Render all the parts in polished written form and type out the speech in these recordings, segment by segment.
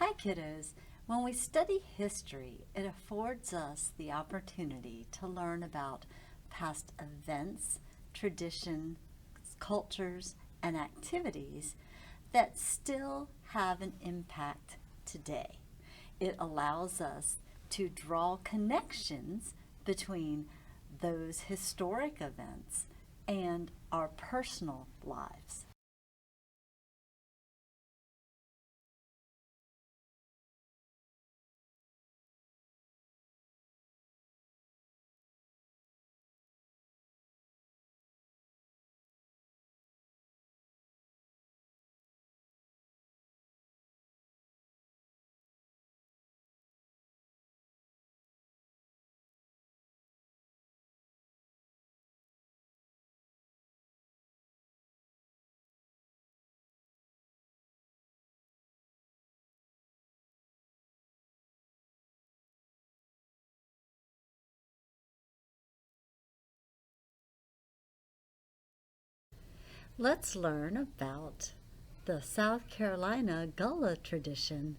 Hi kiddos. When we study history, it affords us the opportunity to learn about past events, traditions, cultures, and activities that still have an impact today. It allows us to draw connections between those historic events and our personal lives. Let's learn about the South Carolina Gullah tradition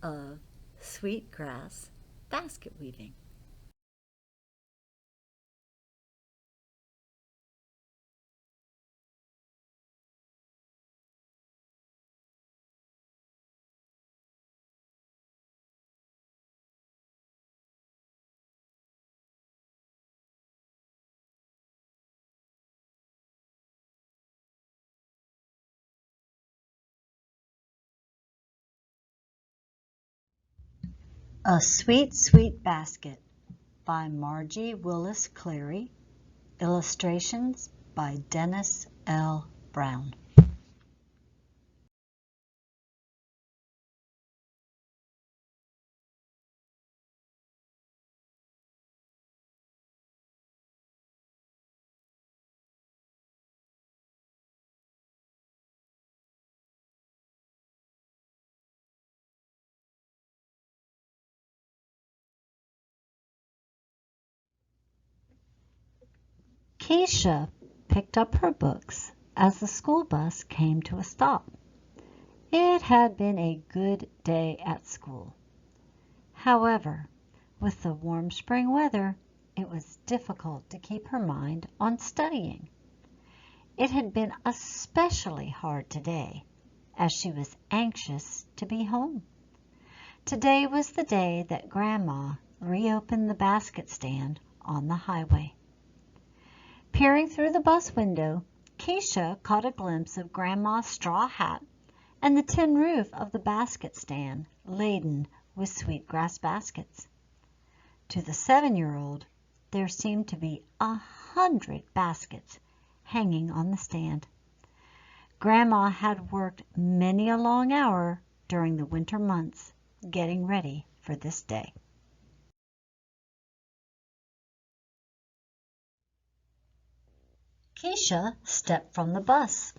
of sweetgrass basket weaving. A Sweet, Sweet Basket by Margie Willis Clary. Illustrations by Dennis L. Brown. Keisha picked up her books as the school bus came to a stop. It had been a good day at school. However, with the warm spring weather, it was difficult to keep her mind on studying. It had been especially hard today, as she was anxious to be home. Today was the day that Grandma reopened the basket stand on the highway. Peering through the bus window, Keisha caught a glimpse of Grandma's straw hat and the tin roof of the basket stand laden with sweetgrass baskets. To the 7-year-old, there seemed to be 100 baskets hanging on the stand. Grandma had worked many a long hour during the winter months getting ready for this day. Keisha stepped from the bus.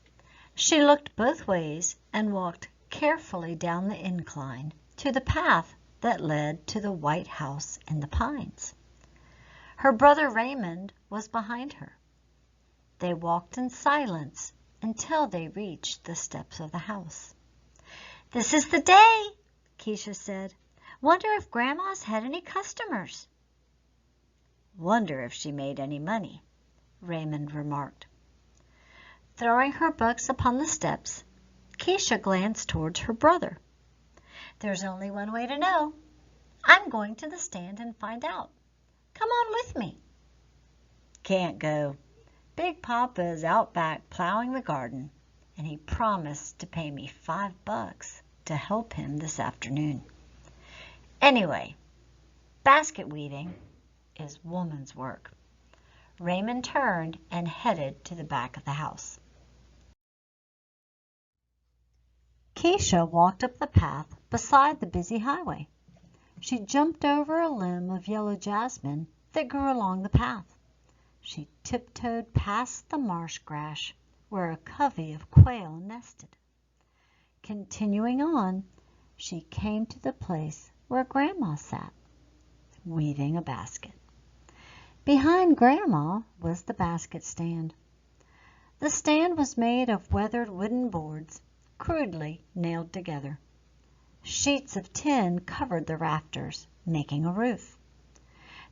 She looked both ways and walked carefully down the incline to the path that led to the white house in the pines. Her brother Raymond was behind her. They walked in silence until they reached the steps of the house. "This is the day," Keisha said. "Wonder if Grandma's had any customers." "Wonder if she made any money," Raymond remarked. Throwing her books upon the steps, Keisha glanced towards her brother. "There's only one way to know. I'm going to the stand and find out. Come on with me." "Can't go. Big Papa is out back plowing the garden, and he promised to pay me $5 to help him this afternoon. Anyway, basket weaving is woman's work." Raymond turned and headed to the back of the house. Keisha walked up the path beside the busy highway. She jumped over a limb of yellow jasmine that grew along the path. She tiptoed past the marsh grass where a covey of quail nested. Continuing on, she came to the place where Grandma sat, weaving a basket. Behind Grandma was the basket stand. The stand was made of weathered wooden boards, crudely nailed together. Sheets of tin covered the rafters, making a roof.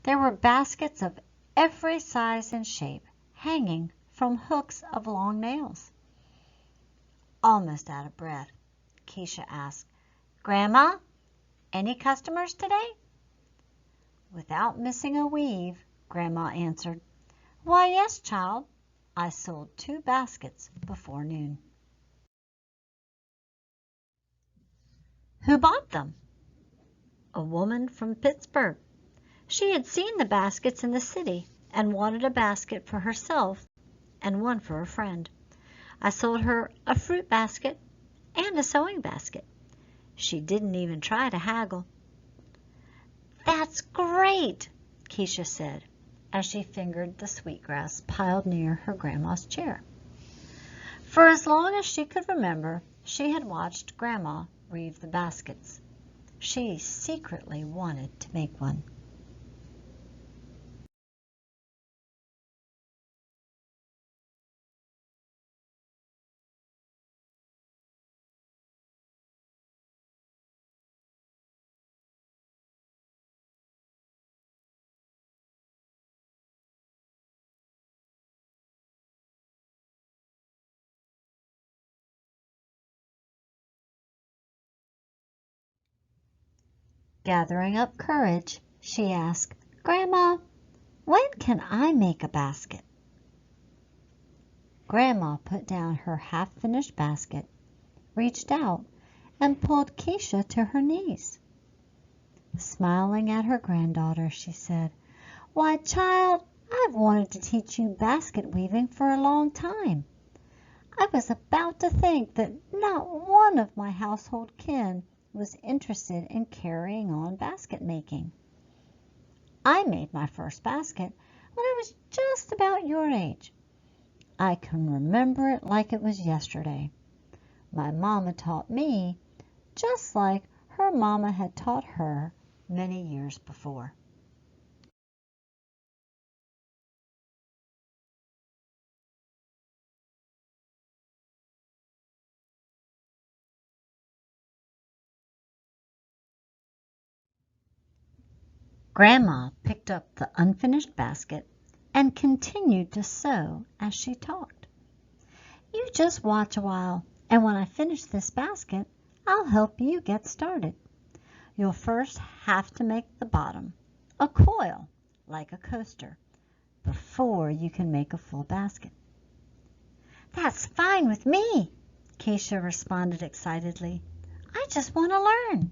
There were baskets of every size and shape, hanging from hooks of long nails. Almost out of breath, Keisha asked, "Grandma, any customers today?" Without missing a weave, Grandma answered, "Why, yes, child. I sold 2 baskets before noon." Who bought them? A woman from Pittsburgh. She had seen the baskets in the city and wanted a basket for herself and one for a friend. I sold her a fruit basket and a sewing basket. She didn't even try to haggle. "That's great," Keisha said, as she fingered the sweetgrass piled near her grandma's chair. For as long as she could remember, she had watched Grandma weave the baskets. She secretly wanted to make one. Gathering up courage, she asked, "Grandma, when can I make a basket?" Grandma put down her half-finished basket, reached out, and pulled Keisha to her knees. Smiling at her granddaughter, she said, "Why, child, I've wanted to teach you basket weaving for a long time. I was about to think that not one of my household kin was interested in carrying on basket making. I made my first basket when I was just about your age. I can remember it like it was yesterday. My mama taught me just like her mama had taught her many years before." Grandma picked up the unfinished basket and continued to sew as she talked. "You just watch a while, and when I finish this basket, I'll help you get started. You'll first have to make the bottom, a coil, like a coaster, before you can make a full basket." "That's fine with me," Keisha responded excitedly. "I just want to learn."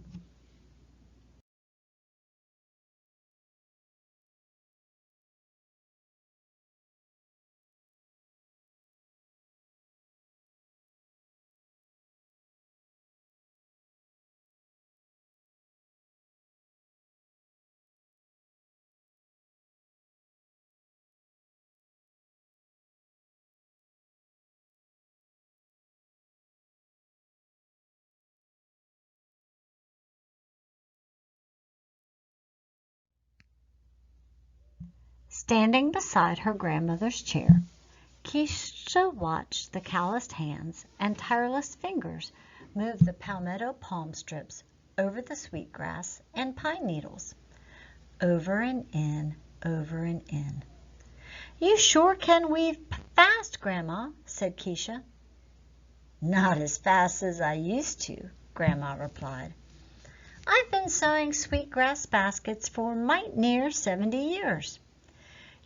Standing beside her grandmother's chair, Keisha watched the calloused hands and tireless fingers move the palmetto palm strips over the sweetgrass and pine needles, over and in, over and in. "You sure can weave fast, Grandma," said Keisha. "Not as fast as I used to," Grandma replied. "I've been sewing sweetgrass baskets for might near 70 years.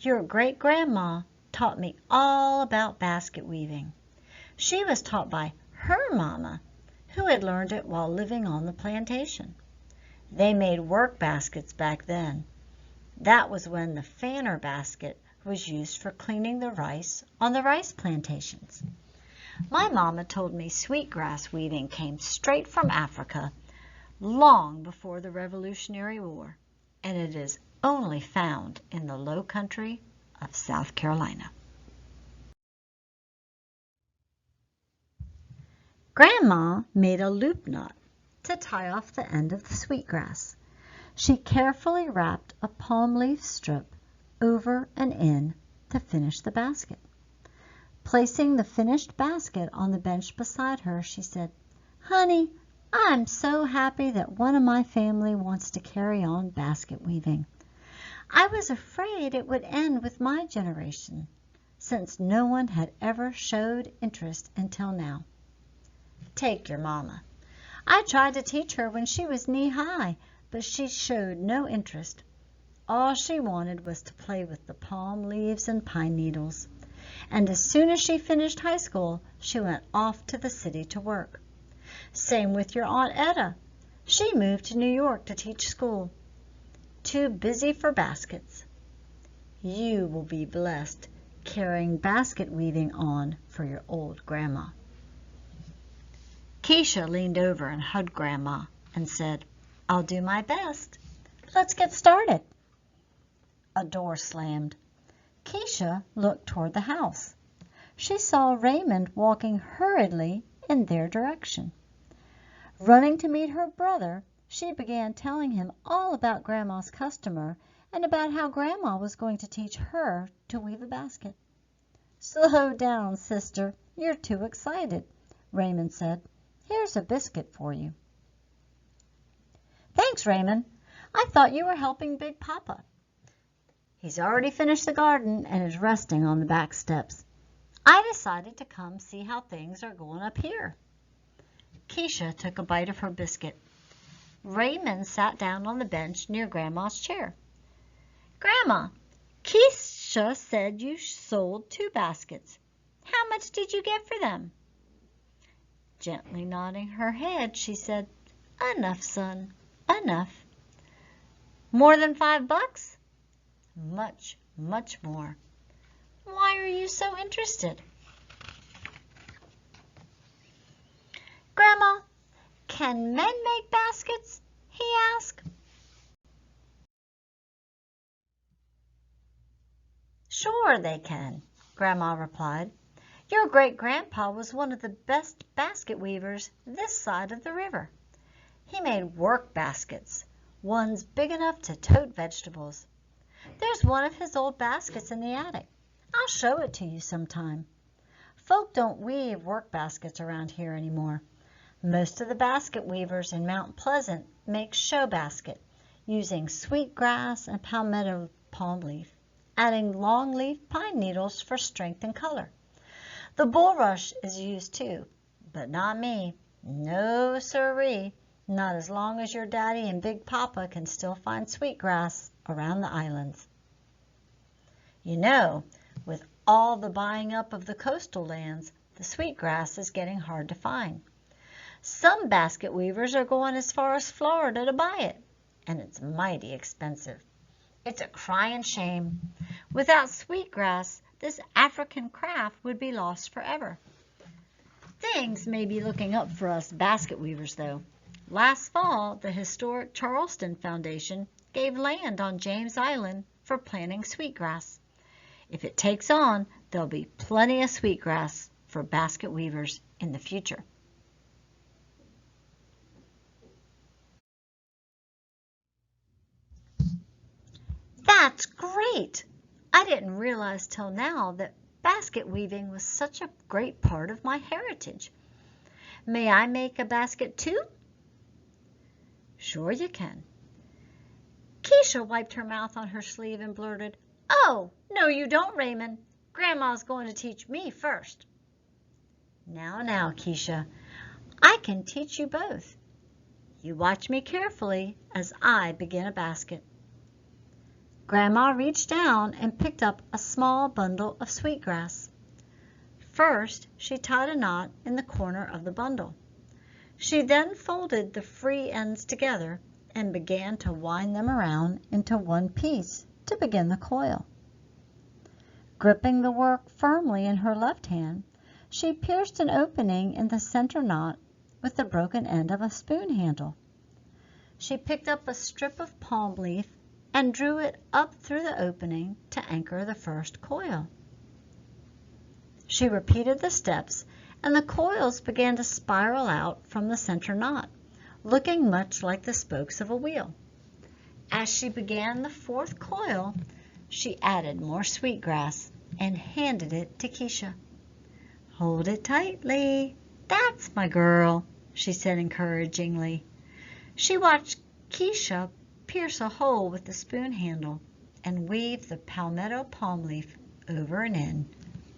Your great-grandma taught me all about basket weaving. She was taught by her mama, who had learned it while living on the plantation. They made work baskets back then. That was when the fanner basket was used for cleaning the rice on the rice plantations. My mama told me sweetgrass weaving came straight from Africa long before the Revolutionary War, and it is only found in the low country of South Carolina." Grandma made a loop knot to tie off the end of the sweetgrass. She carefully wrapped a palm leaf strip over and in to finish the basket. Placing the finished basket on the bench beside her, she said, "Honey, I'm so happy that one of my family wants to carry on basket weaving. I was afraid it would end with my generation, since no one had ever showed interest until now. Take your mama. I tried to teach her when she was knee-high, but she showed no interest. All she wanted was to play with the palm leaves and pine needles. And as soon as she finished high school, she went off to the city to work. Same with your Aunt Etta. She moved to New York to teach school. Too busy for baskets. You will be blessed carrying basket weaving on for your old grandma. Keisha leaned over and hugged Grandma and said, I'll do my best. Let's get started. A door slammed. Keisha looked toward the house. She saw Raymond walking hurriedly in their direction. Running to meet her brother, she began telling him all about Grandma's customer and about how Grandma was going to teach her to weave a basket. Slow down, sister. You're too excited, Raymond said. Here's a biscuit for you. Thanks, Raymond. I thought you were helping Big Papa. He's already finished the garden and is resting on the back steps. I decided to come see how things are going up here. Keisha took a bite of her biscuit. Raymond sat down on the bench near Grandma's chair. Grandma, Keisha said you sold 2 baskets. How much did you get for them? Gently nodding her head, she said, Enough, son, enough. More than $5? Much, much more. Why are you so interested? Grandma, can men make baskets? He asked. Sure they can, Grandma replied. Your great-grandpa was one of the best basket weavers this side of the river. He made work baskets, ones big enough to tote vegetables. There's one of his old baskets in the attic. I'll show it to you sometime. Folk don't weave work baskets around here anymore. Most of the basket weavers in Mount Pleasant make show basket using sweetgrass and palmetto palm leaf, adding long leaf pine needles for strength and color. The bulrush is used too, but not me. No siree, not as long as your daddy and Big Papa can still find sweetgrass around the islands. You know, with all the buying up of the coastal lands, the sweetgrass is getting hard to find. Some basket weavers are going as far as Florida to buy it, and it's mighty expensive. It's a crying shame. Without sweetgrass, this African craft would be lost forever. Things may be looking up for us basket weavers, though. Last fall, the historic Charleston Foundation gave land on James Island for planting sweetgrass. If it takes on, there'll be plenty of sweetgrass for basket weavers in the future. That's great! I didn't realize till now that basket weaving was such a great part of my heritage. May I make a basket too? Sure you can. Keisha wiped her mouth on her sleeve and blurted, Oh, no you don't, Raymond. Grandma's going to teach me first. Now, Keisha, I can teach you both. You watch me carefully as I begin a basket. Grandma reached down and picked up a small bundle of sweetgrass. First, she tied a knot in the corner of the bundle. She then folded the free ends together and began to wind them around into one piece to begin the coil. Gripping the work firmly in her left hand, she pierced an opening in the center knot with the broken end of a spoon handle. She picked up a strip of palm leaf and drew it up through the opening to anchor the first coil. She repeated the steps, and the coils began to spiral out from the center knot, looking much like the spokes of a wheel. As she began the 4th coil, she added more sweetgrass and handed it to Keisha. Hold it tightly. That's my girl. she said encouragingly. She watched Keisha pierce a hole with the spoon handle and weave the palmetto palm leaf over and in,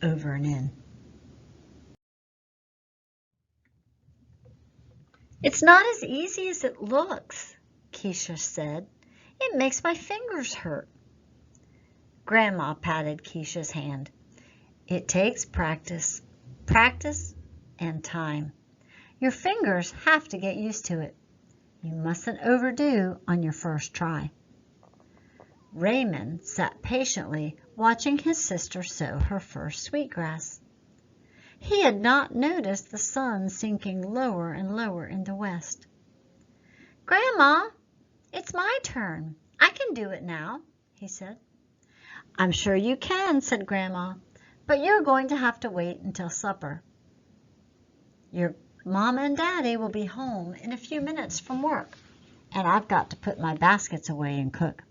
over and in. "It's not as easy as it looks," Keisha said. "It makes my fingers hurt." Grandma patted Keisha's hand. "It takes practice, practice and time. Your fingers have to get used to it. You mustn't overdo on your first try." Raymond sat patiently watching his sister sow her first sweetgrass. He had not noticed the sun sinking lower and lower in the west. "Grandma, it's my turn. I can do it now," he said. "I'm sure you can," said Grandma, "but you're going to have to wait until supper. Your Mama and Daddy will be home in a few minutes from work, and I've got to put my baskets away and cook.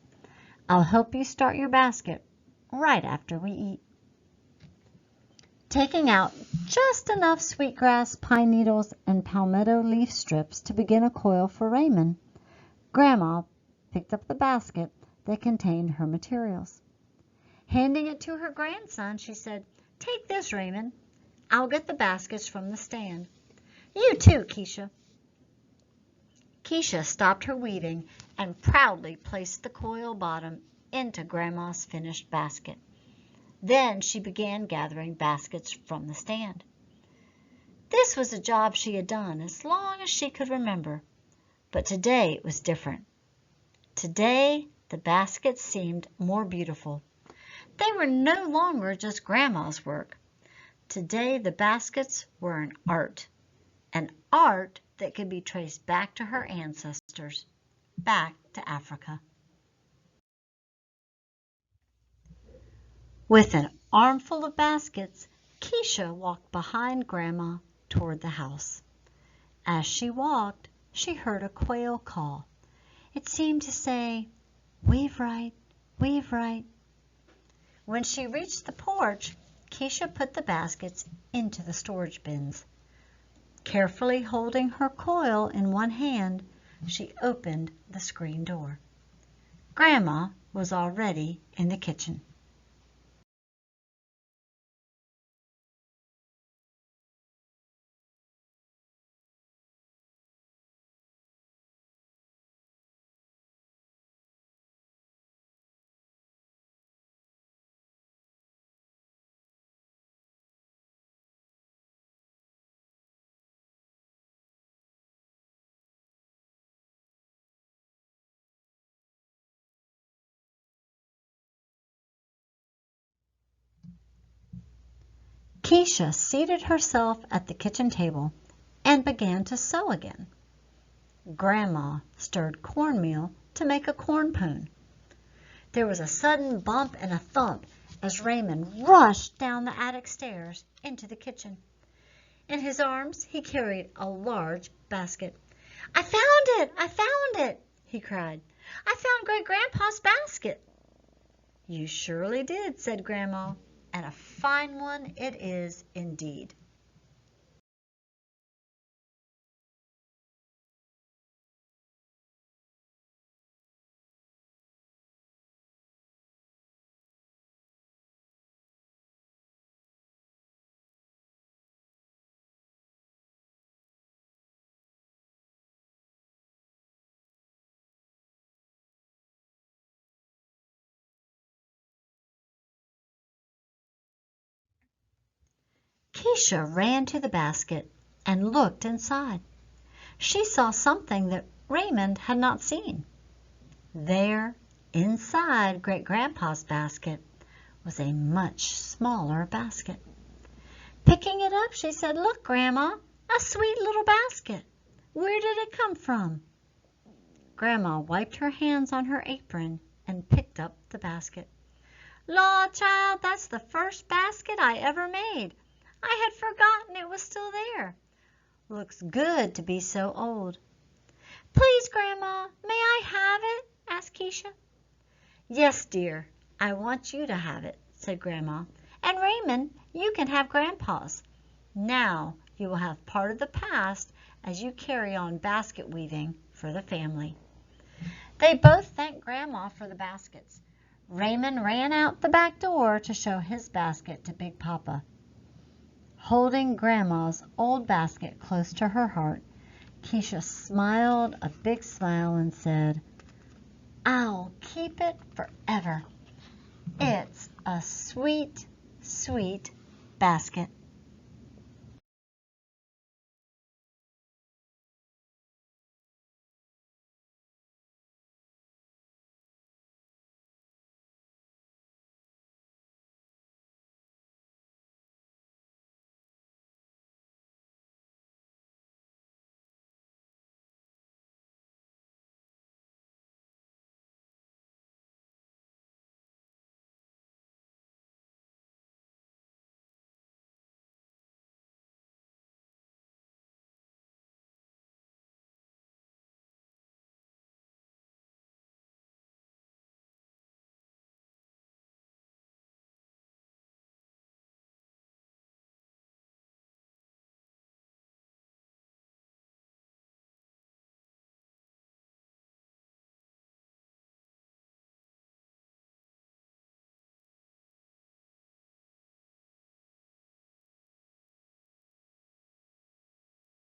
I'll help you start your basket right after we eat." Taking out just enough sweetgrass, pine needles, and palmetto leaf strips to begin a coil for Raymond, Grandma picked up the basket that contained her materials. Handing it to her grandson, she said, "Take this, Raymond. I'll get the baskets from the stand. You too, Keisha." Keisha stopped her weaving and proudly placed the coil bottom into Grandma's finished basket. Then she began gathering baskets from the stand. This was a job she had done as long as she could remember, but today it was different. Today the baskets seemed more beautiful. They were no longer just Grandma's work. Today the baskets were an art that could be traced back to her ancestors, back to Africa. With an armful of baskets, Keisha walked behind Grandma toward the house. As she walked, she heard a quail call. It seemed to say, "Weave right, weave right." When she reached the porch, Keisha put the baskets into the storage bins. Carefully holding her coil in one hand, she opened the screen door. Grandma was already in the kitchen. Keisha seated herself at the kitchen table and began to sew again. Grandma stirred cornmeal to make a corn pone. There was a sudden bump and a thump as Raymond rushed down the attic stairs into the kitchen. In his arms he carried a large basket. "I found it! I found it!" he cried. "I found Great-Grandpa's basket." "You surely did," said Grandma, "and a fine one it is indeed." Keisha ran to the basket and looked inside. She saw something that Raymond had not seen. There, inside Great-Grandpa's basket, was a much smaller basket. Picking it up, she said, "Look, Grandma, a sweet little basket. Where did it come from?" Grandma wiped her hands on her apron and picked up the basket. "Law, child, that's the first basket I ever made. I had forgotten it was still there. Looks good to be so old." "Please, Grandma, may I have it?" asked Keisha. "Yes, dear, I want you to have it," said Grandma. "And Raymond, you can have Grandpa's. Now You will have part of the past as you carry on basket weaving for the family." They both thanked Grandma for the baskets. Raymond ran out the back door to show his basket to Big Papa. Holding Grandma's old basket close to her heart, Keisha smiled a big smile and said, "I'll keep it forever. It's a sweet, sweet basket."